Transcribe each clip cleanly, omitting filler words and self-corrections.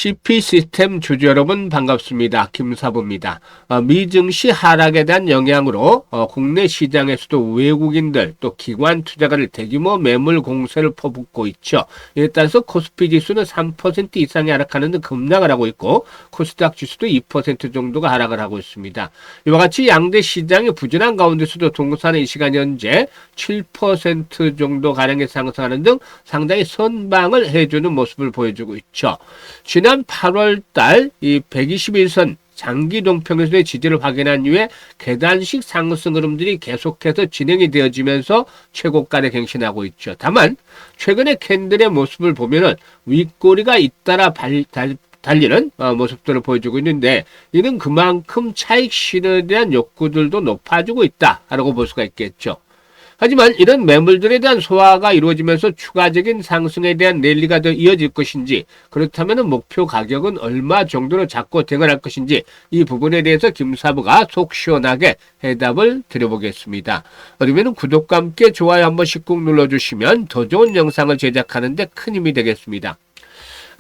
CP 시스템 주주 여러분 반갑습니다. 김사부입니다. 미증시 하락에 대한 영향으로 국내 시장에서도 외국인들 또 기관 투자가를 대규모 매물 공세를 퍼붓고 있죠. 이에 따라서 코스피 지수는 3% 이상이 하락하는 등 급락을 하고 있고 코스닥 지수도 2% 정도가 하락을 하고 있습니다. 이와 같이 양대 시장이 부진한 가운데서도 동사는 이 시간 현재 7% 정도 가량의 상승하는 등 상당히 선방을 해주는 모습을 보여주고 있죠. 지난 8월 달 이 121선 장기 동평선의 지지를 확인한 이후에 계단식 상승 흐름들이 계속해서 진행이 되어지면서 최고가를 갱신하고 있죠. 다만 최근의 캔들의 모습을 보면은 윗꼬리가 잇따라 달리는 모습들을 보여주고 있는데 이는 그만큼 차익 실현에 대한 욕구들도 높아지고 있다라고 볼 수가 있겠죠. 하지만 이런 매물들에 대한 소화가 이루어지면서 추가적인 상승에 대한 랠리가 더 이어질 것인지, 그렇다면 목표 가격은 얼마 정도로 잡고 대응할 것인지 이 부분에 대해서 김사부가 속 시원하게 해답을 드려보겠습니다. 그러면 구독과 함께 좋아요 한 번씩 꾹 눌러주시면 더 좋은 영상을 제작하는 데 큰 힘이 되겠습니다.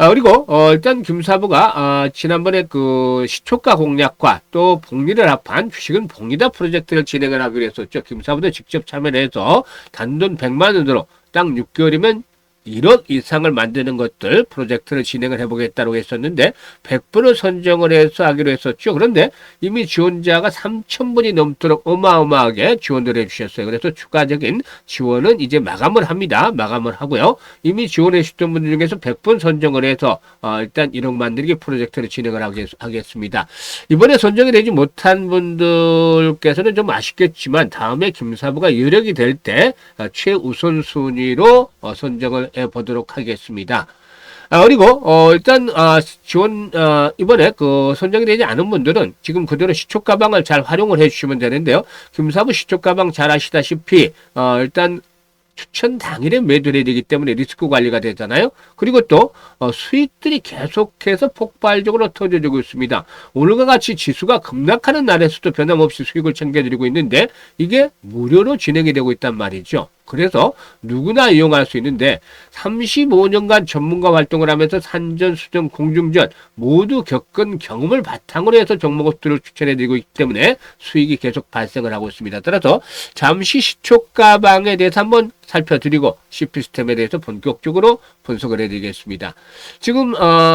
그리고 일단 김사부가 지난번에 그 시초가 공략과 또 복리를 합한 주식은 복리다 프로젝트를 진행을 하기로 했었죠. 김사부도 직접 참여를 해서 단돈 100만 원으로 딱 6개월이면 1억 이상을 만드는 것들 프로젝트를 진행을 해보겠다고 했었는데 100분을 선정을 해서 하기로 했었죠. 그런데 이미 지원자가 3,000분이 넘도록 어마어마하게 지원을 해주셨어요. 그래서 추가적인 지원은 이제 마감을 합니다. 마감을 하고요. 이미 지원해 주셨던 분들 중에서 100분 선정을 해서 일단 1억 만들기 프로젝트를 진행을 하겠습니다. 이번에 선정이 되지 못한 분들께서는 좀 아쉽겠지만 다음에 김사부가 여력이 될 때 최우선 순위로 선정을 해보도록 하겠습니다. 그리고 일단 지원 이번에 그 선정이 되지 않은 분들은 지금 그대로 시초 가방을 잘 활용을 해주시면 되는데요. 김사부 시초 가방 잘 아시다시피 일단 추천 당일에 매도를 해야 되기 때문에 리스크 관리가 되잖아요. 그리고 또 수익들이 계속해서 폭발적으로 터져지고 있습니다. 오늘과 같이 지수가 급락하는 날에서도 변함없이 수익을 챙겨드리고 있는데 이게 무료로 진행이 되고 있단 말이죠. 그래서 누구나 이용할 수 있는데 35년간 전문가 활동을 하면서 산전, 수전, 공중전 모두 겪은 경험을 바탕으로 해서 종목들을 추천해드리고 있기 때문에 수익이 계속 발생을 하고 있습니다. 따라서 잠시 시초가방에 대해서 한번 살펴드리고 C피스템에 대해서 본격적으로 분석을 해드리겠습니다. 지금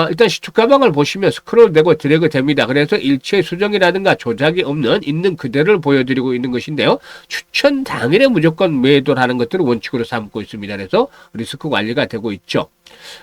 일단 시초가방을 보시면 스크롤되고 드래그 됩니다. 그래서 일체 수정이라든가 조작이 없는 있는 그대로를 보여드리고 있는 것인데요. 추천 당일에 무조건 매도를 하는 것들을 원칙으로 삼고 있습니다. 그래서 리스크 관리가 되고 있죠.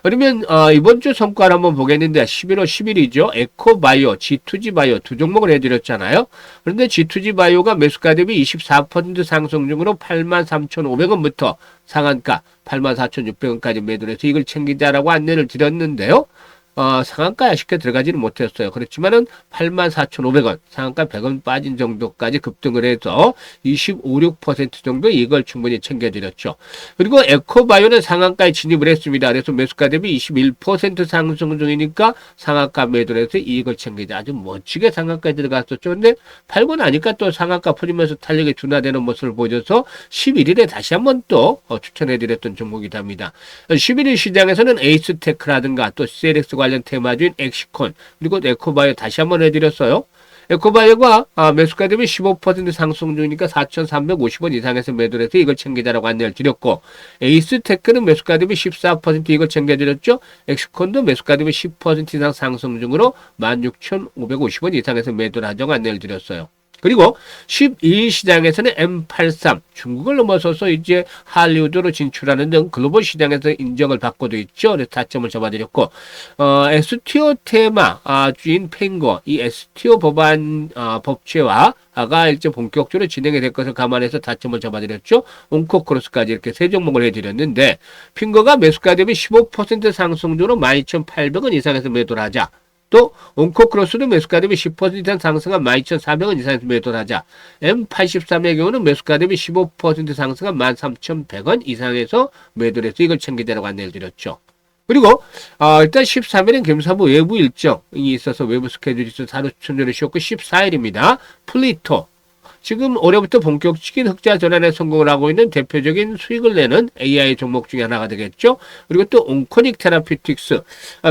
그러면 이번 주 성과를 한번 보겠는데 11월 10일이죠. 에코바이오, G2G바이오 두 종목을 해드렸잖아요. 그런데 G2G바이오가 매수가 대비 24% 상승 중으로 83,500원부터 상한가 84,600원까지 매도를 해서 이걸 챙기자라고 안내를 드렸는데요. 상한가에 쉽게 들어가지는 못했어요. 그렇지만은 84,500원, 상한가 100원 빠진 정도까지 급등을 해서 25, 6% 정도 이걸 충분히 챙겨드렸죠. 그리고 에코바이오는 상한가에 진입을 했습니다. 그래서 매수가 대비 21% 상승 중이니까 상한가 매도를 해서 이익을 챙기자. 아주 멋지게 상한가에 들어갔었죠. 근데 팔고 나니까 또 상한가 풀리면서 탄력이 둔화되는 모습을 보여줘서 11일에 다시 한번 또 추천해드렸던 종목이랍니다. 11일 시장에서는 에이스테크라든가 또 CLX 관련 테마주인 엑시콘 그리고 에코바이오 다시 한번 해드렸어요. 에코바이오가 매수가 대비 15% 상승 중이니까 4,350원 이상에서 매도를 해서 이걸 챙기자라고 안내를 드렸고 에이스테크는 매수가 대비 14% 이걸 챙겨드렸죠. 엑시콘도 매수가 대비 10% 이상 상승 중으로 16,550원 이상에서 매도를 하자고 안내를 드렸어요. 그리고 12일 시장에서는 M83 중국을 넘어서서 이제 할리우드로 진출하는 등 글로벌 시장에서 인정을 받고도 있죠. 그래서 타점을 잡아드렸고 STO 테마 주인 펭거 이 STO 법안 법제화가 이제 본격적으로 진행이 될 것을 감안해서 타점을 잡아드렸죠. 온코크로스까지 이렇게 세 종목을 해드렸는데 핑거가 매수가 대비 15% 상승 중으로 12,800원 이상에서 매도를 하자. 또 온코크로스도 매수가 대비 10% 이상 상승한 12,400원 이상에서 매도를 하자. M83의 경우는 매수가 대비 15% 상승한 13,100원 이상에서 매도를 해서 이걸 챙기자라고 안내를 드렸죠. 그리고 일단 13일은 김사부 외부 일정이 있어서 외부 스케줄이 있어서 하루 추천전을 쉬었고 14일입니다. 플리토 지금 올해부터 본격적인 흑자 전환에 성공을 하고 있는 대표적인 수익을 내는 AI 종목 중에 하나가 되겠죠. 그리고 또 온코닉 테라피틱스.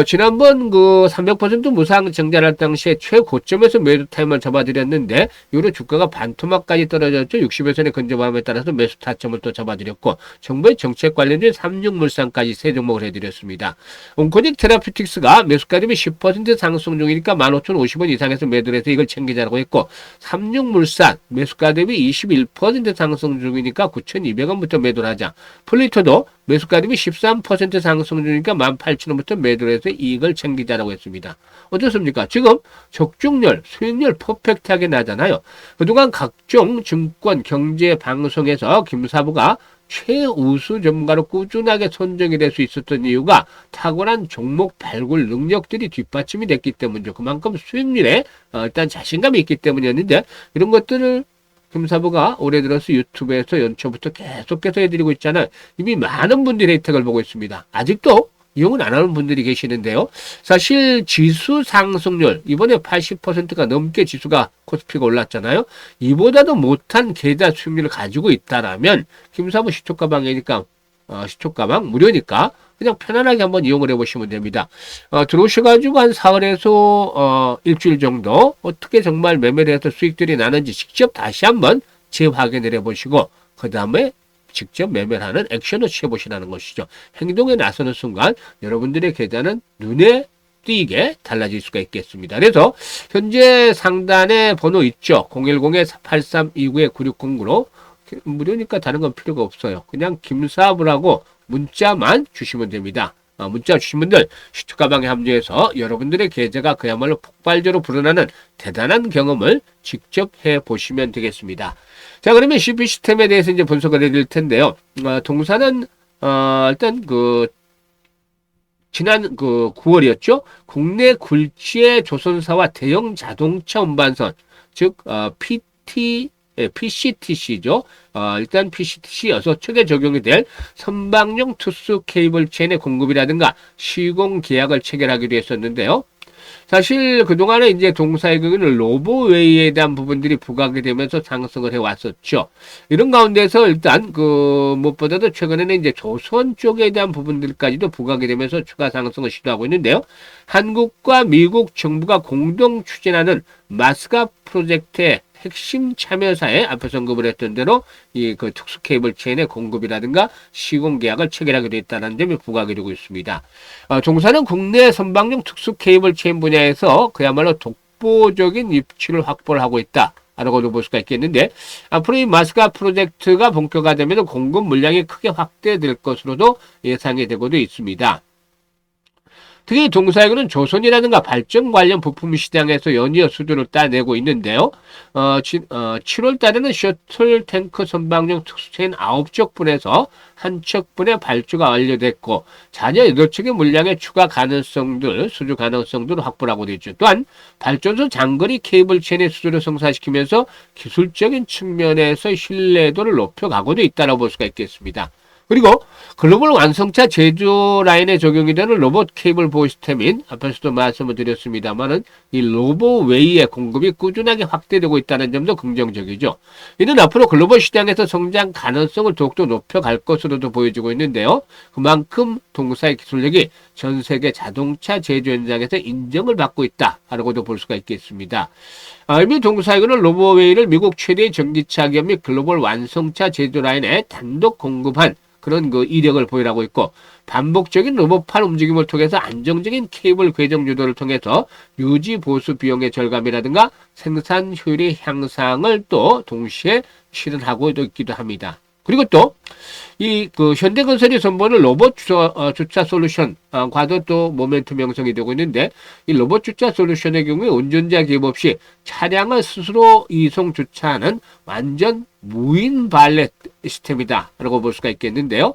지난번 그 300% 무상 증자할 당시에 최고점에서 매도 타임을 잡아드렸는데 이후로 주가가 반토막까지 떨어졌죠. 60여 선에 근접함에 따라서 매수 타점을 또 잡아드렸고 정부의 정책 관련된 삼육물산까지 세 종목을 해드렸습니다. 온코닉 테라피틱스가 매수가 대비 10% 상승 중이니까 15,050원 이상에서 매도를 해서 이걸 챙기자라고 했고 삼육물산 매수가 대비 21% 상승 중이니까 9,200원부터 매도를 하자. 플리터도 매수가 대비 13% 상승 중이니까 18,000원부터 매도를 해서 이익을 챙기자라고 했습니다. 어떻습니까? 지금 적중률, 수익률 퍼펙트하게 나잖아요. 그동안 각종 증권, 경제 방송에서 김사부가 최우수 전문가로 꾸준하게 선정이 될 수 있었던 이유가 탁월한 종목 발굴 능력들이 뒷받침이 됐기 때문이죠. 그만큼 수익률에 일단 자신감이 있기 때문이었는데 이런 것들을 김사부가 올해 들어서 유튜브에서 연초부터 계속해서 해드리고 있잖아요. 이미 많은 분들이 혜택을 보고 있습니다. 아직도 이용을 안 하는 분들이 계시는데요. 사실 지수 상승률 이번에 80%가 넘게 지수가 코스피가 올랐잖아요. 이보다도 못한 계좌 수익률을 가지고 있다라면 김사부 시초가방이니까 시초가방 무료니까 그냥 편안하게 한번 이용을 해보시면 됩니다. 들어오셔가지고 한 사흘에서 일주일 정도 어떻게 정말 매매를 해서 수익들이 나는지 직접 다시 한번 재확인을 해보시고 그 다음에 직접 매매를 하는 액션을 취해보시라는 것이죠. 행동에 나서는 순간 여러분들의 계좌는 눈에 띄게 달라질 수가 있겠습니다. 그래서 현재 상단에 번호 있죠. 010-8329-9609로 무료니까 다른 건 필요가 없어요. 그냥 김사부라고 문자만 주시면 됩니다. 문자 주신 분들 시초가방에 합류해서 여러분들의 계좌가 그야말로 폭발적으로 불어나는 대단한 경험을 직접 해보시면 되겠습니다. 자, 그러면 CP 시스템에 대해서 이제 분석을 해드릴 텐데요. 동사는 일단 지난 9월이었죠. 국내 굴지의 조선사와 대형 자동차 운반선, 즉 PCTC죠. 일단 PCTC여서 측에 적용이 될 선박용 투수 케이블 체인의 공급이라든가 시공 계약을 체결하기로 했었는데요. 사실 그동안에 이제 동사의 경우는 로보웨이에 대한 부분들이 부각이 되면서 상승을 해왔었죠. 이런 가운데서 일단 무엇보다도 최근에는 이제 조선 쪽에 대한 부분들까지도 부각이 되면서 추가 상승을 시도하고 있는데요. 한국과 미국 정부가 공동 추진하는 마스가 프로젝트의 핵심 참여사에 앞에서 언급을 했던 대로 이 특수 케이블 체인의 공급이라든가 시공 계약을 체결하기로 했다는 점이 부각이 되고 있습니다. 종사는 국내 선박용 특수 케이블 체인 분야에서 그야말로 독보적인 입지를 확보를 하고 있다. 라고도 볼 수가 있겠는데 앞으로 이 마스가 프로젝트가 본격화되면 공급 물량이 크게 확대될 것으로도 예상이 되고도 있습니다. 특히 동사에는 조선이라든가 발전 관련 부품 시장에서 연이어 수주를 따내고 있는데요. 7월 달에는 셔틀 탱크 선박용 특수체인 9척분에서 1척분의 발주가 완료됐고 잔여 8척의 물량의 추가 가능성들, 수주 가능성들을 확보하고 있죠. 또한 발전소 장거리 케이블 체인의 수주를 성사시키면서 기술적인 측면에서 신뢰도를 높여가고도 있다고 볼 수가 있겠습니다. 그리고 글로벌 완성차 제조 라인에 적용이 되는 로봇 케이블 보호 시스템인 앞에서도 말씀을 드렸습니다만은 이 로보웨이의 공급이 꾸준하게 확대되고 있다는 점도 긍정적이죠. 이는 앞으로 글로벌 시장에서 성장 가능성을 더욱더 높여갈 것으로도 보여지고 있는데요. 그만큼 동사의 기술력이 전 세계 자동차 제조 현장에서 인정을 받고 있다라고도 볼 수가 있겠습니다. 이미 동사에는 로보웨이를 미국 최대의 전기차 기업 및 글로벌 완성차 제조 라인에 단독 공급한 그런 이력을 보유하고 있고 반복적인 로봇판 움직임을 통해서 안정적인 케이블 궤정 유도를 통해서 유지 보수 비용의 절감이라든가 생산 효율의 향상을 또 동시에 실현하고 있기도 합니다. 그리고 또 이 현대건설이 선보이는 로봇 주차 솔루션과도 또 모멘텀 형성이 되고 있는데 이 로봇 주차 솔루션의 경우에 운전자 기업 없이 차량을 스스로 이송 주차하는 완전 무인 발렛 시스템이다 라고 볼 수가 있겠는데요.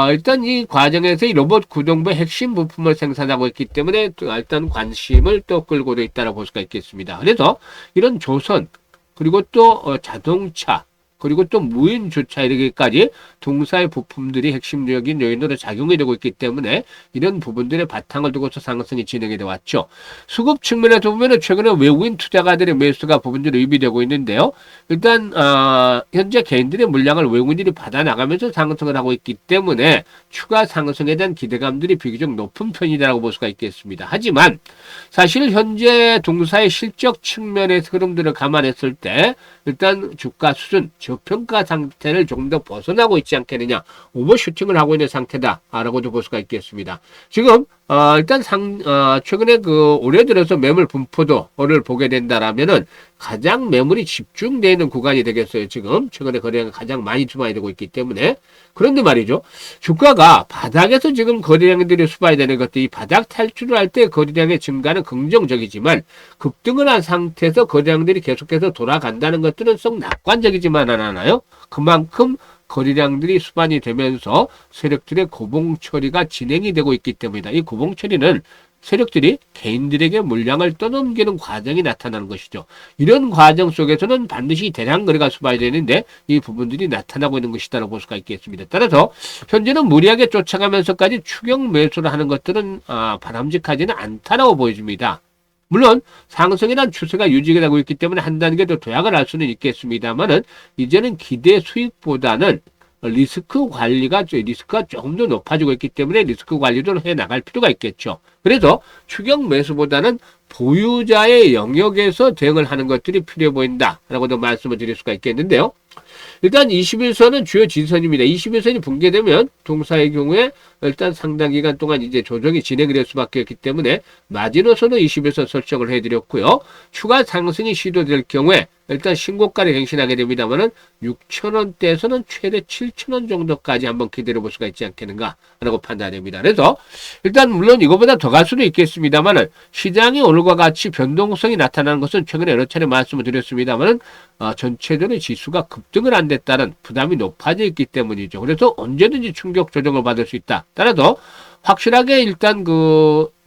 일단 이 과정에서 이 로봇 구동부의 핵심 부품을 생산하고 있기 때문에 일단 관심을 또 끌고도 있다고 볼 수가 있겠습니다. 그래서 이런 조선 그리고 또 자동차 그리고 또 무인 주차 이르기까지 동사의 부품들이 핵심적인 요인으로 작용이 되고 있기 때문에 이런 부분들의 바탕을 두고서 상승이 진행이 되어 왔죠. 수급 측면에서 보면은 최근에 외국인 투자가들의 매수가 부분들이 의미되고 있는데요. 일단 현재 개인들의 물량을 외국인들이 받아 나가면서 상승을 하고 있기 때문에 추가 상승에 대한 기대감들이 비교적 높은 편이라고 볼 수가 있겠습니다. 하지만 사실 현재 동사의 실적 측면의 흐름들을 감안했을 때 일단 주가 수준, 저평가 상태를 조금 더 벗어나고 있지 않겠느냐, 오버슈팅을 하고 있는 상태다라고도 볼 수가 있겠습니다. 지금 일단 최근에 올해 들어서 매물 분포도를 보게 된다라면은 가장 매물이 집중되어 있는 구간이 되겠어요. 지금 최근에 거래량이 가장 많이 투입이 되고 있기 때문에. 그런데 말이죠, 주가가 바닥에서 지금 거래량들이 수반이 되는 것도 이 바닥 탈출을 할 때 거래량의 증가는 긍정적이지만 급등을 한 상태에서 거래량들이 계속해서 돌아간다는 것들은 썩 낙관적이지만 않아요. 그만큼 거래량들이 수반이 되면서 세력들의 고봉 처리가 진행이 되고 있기 때문이다. 이 고봉 처리는 세력들이 개인들에게 물량을 떠넘기는 과정이 나타나는 것이죠. 이런 과정 속에서는 반드시 대량 거래가 수반이 되는데 이 부분들이 나타나고 있는 것이다라고 볼 수가 있겠습니다. 따라서 현재는 무리하게 쫓아가면서까지 추격 매수를 하는 것들은 바람직하지는 않다라고 보여집니다. 물론 상승이란 추세가 유지가 되고 있기 때문에 한 단계 더 도약을 할 수는 있겠습니다만은 이제는 기대 수익보다는 리스크가 조금 더 높아지고 있기 때문에 리스크 관리를 해 나갈 필요가 있겠죠. 그래서 추격 매수보다는 보유자의 영역에서 대응을 하는 것들이 필요해 보인다라고도 말씀을 드릴 수가 있겠는데요. 일단 21선은 주요 지지선입니다. 21선이 붕괴되면 동사의 경우에 일단 상당 기간 동안 이제 조정이 진행이 될 수밖에 없기 때문에 마지노선은 21선 설정을 해드렸고요. 추가 상승이 시도될 경우에 일단 신고가를 갱신하게 됩니다만은 6,000원대에서는 최대 7,000원 정도까지 한번 기다려 볼 수가 있지 않겠는가라고 판단됩니다. 그래서 일단 물론 이거보다 더 갈 수도 있겠습니다만은 시장이 오늘과 같이 변동성이 나타나는 것은 최근에 여러 차례 말씀을 드렸습니다만은 전체적으로 지수가 급등을 안 됐다는 부담이 높아져 있기 때문이죠. 그래서 언제든지 충격 조정을 받을 수 있다. 따라서 확실하게 일단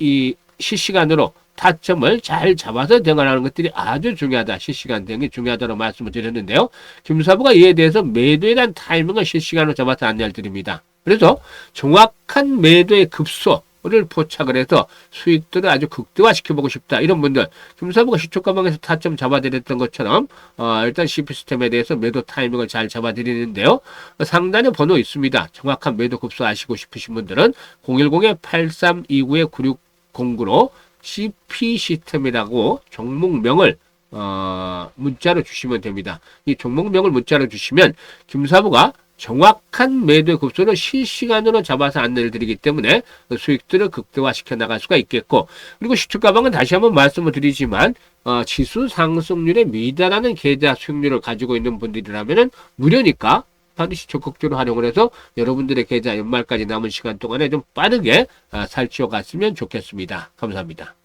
이 실시간으로 타점을 잘 잡아서 대응하는 것들이 아주 중요하다. 실시간 대응이 중요하다고 말씀을 드렸는데요. 김사부가 이에 대해서 매도에 대한 타이밍을 실시간으로 잡아서 안내를 드립니다. 그래서 정확한 매도의 급소를 포착을 해서 수익들을 아주 극대화시켜보고 싶다. 이런 분들, 김사부가 시초가방에서 타점 잡아드렸던 것처럼 일단 CP시스템에 대해서 매도 타이밍을 잘 잡아드리는데요. 상단에 번호 있습니다. 정확한 매도 급소 아시고 싶으신 분들은 010-8329-9609로 CP시스템이라고 종목명을 문자로 주시면 됩니다. 이 종목명을 문자로 주시면 김사부가 정확한 매도의 급소를 실시간으로 잡아서 안내를 드리기 때문에 수익들을 극대화시켜 나갈 수가 있겠고, 그리고 시초가방은 다시 한번 말씀을 드리지만 지수 상승률에 미달하는 계좌 수익률을 가지고 있는 분들이라면 무료니까 반드시 적극적으로 활용을 해서 여러분들의 계좌 연말까지 남은 시간 동안에 좀 빠르게 살찌워 갔으면 좋겠습니다. 감사합니다.